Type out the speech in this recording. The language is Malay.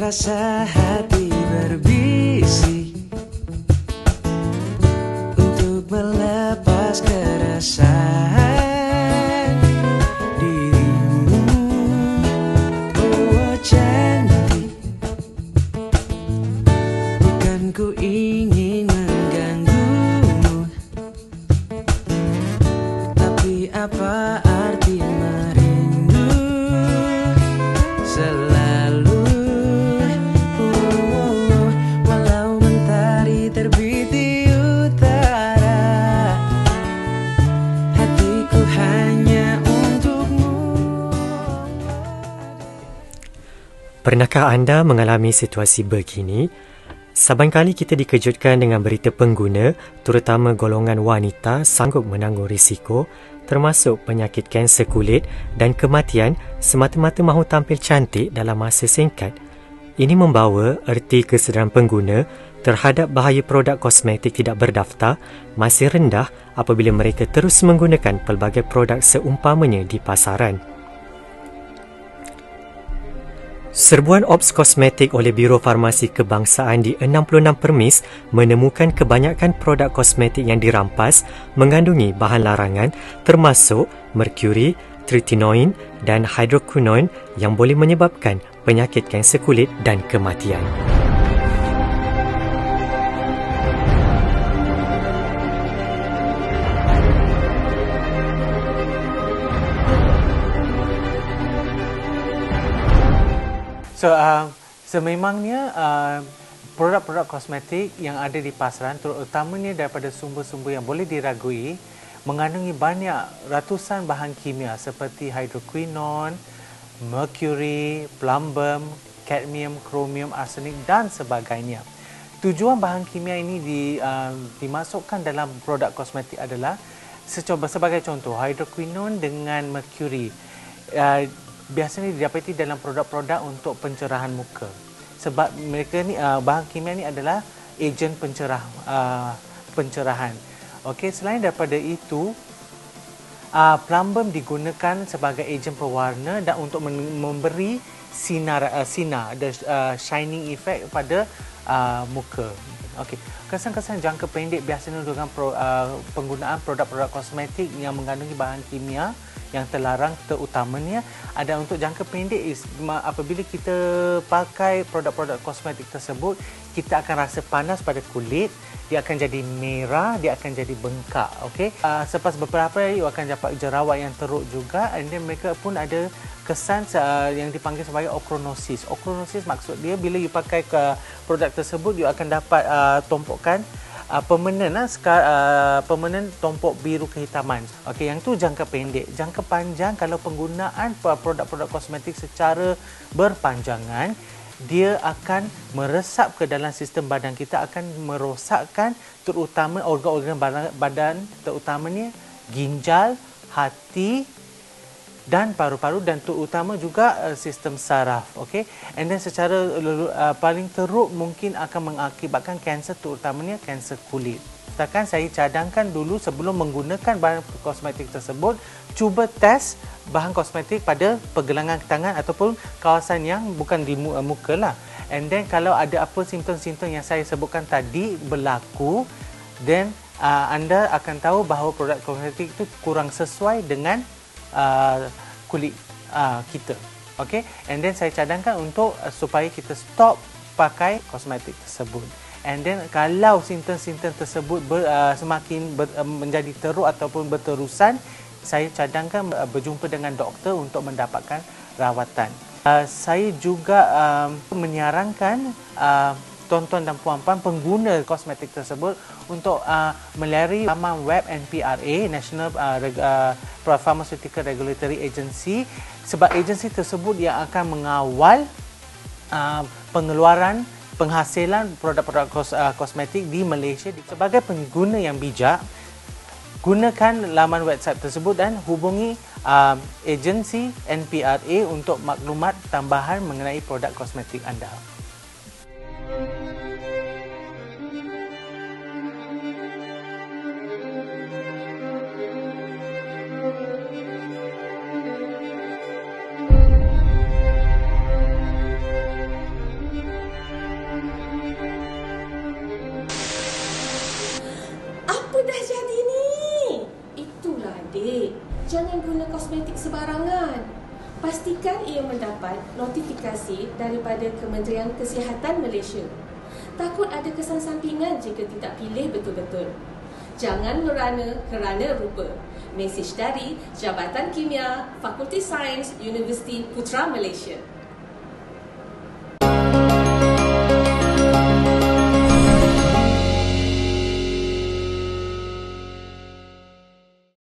Rasa hati berbisik untuk melepas keresahan dirimu. Oh cantik, bukan ku ingin mengganggumu, tapi apa arti merindu selalu. Walau mentari terbit di utara, hatiku hanya untukmu. Pernahkah anda mengalami situasi begini? Saban kali kita dikejutkan dengan berita pengguna, terutama golongan wanita, sanggup menanggung risiko, termasuk penyakit kanser kulit dan kematian semata-mata mahu tampil cantik dalam masa singkat. Ini membawa erti kesedaran pengguna terhadap bahaya produk kosmetik tidak berdaftar masih rendah apabila mereka terus menggunakan pelbagai produk seumpamanya di pasaran. Serbuan Ops Kosmetik oleh Biro Farmasi Kebangsaan di 66 Permis menemukan kebanyakan produk kosmetik yang dirampas mengandungi bahan larangan termasuk merkuri, tretinoin dan hidroquinone yang boleh menyebabkan penyakit kanser kulit dan kematian. Sememangnya produk-produk kosmetik yang ada di pasaran, terutamanya daripada sumber-sumber yang boleh diragui, mengandungi banyak ratusan bahan kimia seperti hidroquinone, merkuri, plumbum, kadmium, kromium, arsenik dan sebagainya. Tujuan bahan kimia ini dimasukkan dalam produk kosmetik adalah sebagai contoh, hidroquinone dengan merkuri biasanya didapati dalam produk-produk untuk pencerahan muka. Sebab mereka ni bahan kimia ni adalah ejen pencerahan. Okey, selain daripada itu, plumbum digunakan sebagai ejen pewarna dan untuk memberi sinar shining effect pada muka. Okey, kesan-kesan jangka pendek biasanya dengan penggunaan produk-produk kosmetik yang mengandungi bahan kimia yang terlarang, terutamanya ada untuk jangka pendek apabila kita pakai produk-produk kosmetik tersebut, kita akan rasa panas pada kulit, dia akan jadi merah, dia akan jadi bengkak. Okey, selepas beberapa hari akan dapat jerawat yang teruk juga, and then mereka pun ada kesan yang dipanggil sebagai ochronosis. Ochronosis maksud dia bila you pakai produk tersebut, you akan dapat tompokan permanen tompok biru kehitaman. Okey, yang tu jangka pendek. Jangka panjang, kalau penggunaan produk-produk kosmetik secara berpanjangan, dia akan meresap ke dalam sistem badan kita, akan merosakkan terutama organ-organ badan, terutamanya ginjal, hati dan paru-paru, dan terutama juga sistem saraf. Okey, and then secara paling teruk mungkin akan mengakibatkan kanser, terutamanya kanser kulit. Katakan saya cadangkan dulu sebelum menggunakan bahan kosmetik tersebut, cuba test bahan kosmetik pada pergelangan tangan ataupun kawasan yang bukan di muka lah. And then kalau ada apa simptom-simptom yang saya sebutkan tadi berlaku, then anda akan tahu bahawa produk kosmetik itu kurang sesuai dengan kulit kita. Okey, and then saya cadangkan untuk supaya kita stop pakai kosmetik tersebut. And then kalau simptom-simptom tersebut semakin menjadi teruk ataupun berterusan, saya cadangkan berjumpa dengan doktor untuk mendapatkan rawatan. Saya juga menyarankan tuan-tuan dan puan-puan pengguna kosmetik tersebut untuk melayari laman web NPRA, National Pharmaceutical Regulatory Agency, sebab agensi tersebut yang akan mengawal pengeluaran penghasilan produk-produk kosmetik di Malaysia. Sebagai pengguna yang bijak, gunakan laman website tersebut dan hubungi agensi NPRA untuk maklumat tambahan mengenai produk kosmetik anda. jangan guna kosmetik sebarangan. Pastikan ia mendapat notifikasi daripada Kementerian Kesihatan Malaysia. Takut ada kesan sampingan jika tidak pilih betul-betul. Jangan merana kerana rupa. Mesej dari Jabatan Kimia, Fakulti Sains, Universiti Putra Malaysia.